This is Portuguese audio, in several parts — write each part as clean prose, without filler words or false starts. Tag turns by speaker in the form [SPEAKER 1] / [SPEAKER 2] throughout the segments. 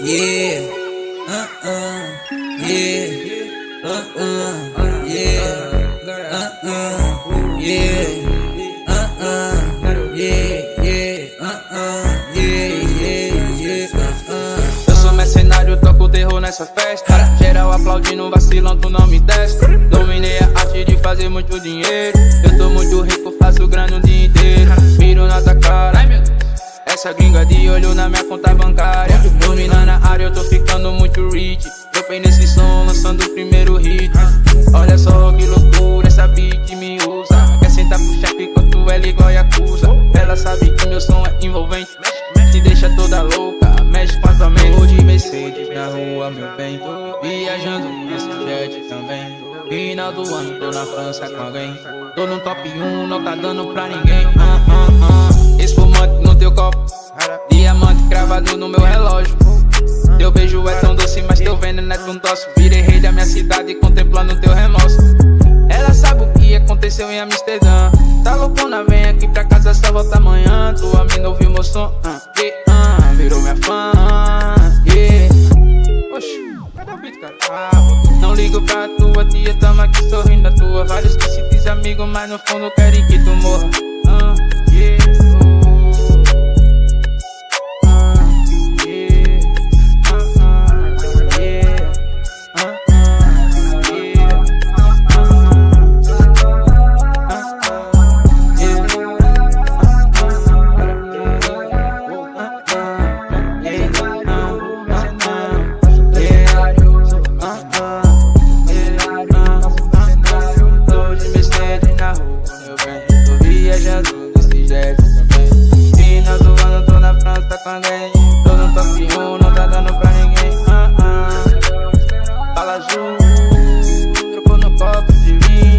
[SPEAKER 1] Yeah, yeah, yeah, yeah, yeah,
[SPEAKER 2] Eu sou mercenário, toco terror nessa festa. Geral aplaudindo, vacilão, tu não me testa. Dominei a arte de fazer muito dinheiro. Eu tô muito rico, faço grana o dia inteiro. Miro na tua cara, essa gringa de olho na minha conta bancária. Dominando a área, eu tô ficando muito rich. Dropei nesse som, lançando o primeiro hit. Olha só que loucura, essa beat me usa. Quer sentar pro chefe enquanto ela igual Yakuza. Ela sabe que meu som é envolvente, te deixa toda louca, mexe com a tua mente. Tô de Mercedes na rua, meu bem. Tô viajando nesse jet também. Final do ano, tô na França com alguém. Tô no top 1, não tá dando pra ninguém. Espumante no teu copo, diamante cravado no meu relógio. Teu beijo é tão doce, mas teu veneno é tão doce. Virei rei da minha cidade contemplando teu remorso. Ela sabe o que aconteceu em Amsterdã. Tá loucona, vem aqui pra casa, só volta amanhã. Tua mina ouviu meu som, virou minha fã, Oxi, cadê o beat, cara? Não ligo pra tua tia, tamo aqui sorrindo à tua. Vários que se diz amigo, mas no fundo querem que tu morra. Desse jeito também. Final do ano, tô na França com alguém. Tô no top 1, não tá dando pra ninguém. Fala azul, trocou no copo de vinho.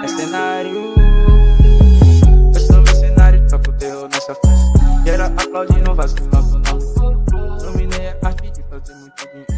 [SPEAKER 2] Mercenário, eu sou mercenário, toco terror nessa festa. Geral aplaudindo, vacilando não. Dominei a arte de fazer muito dinheiro.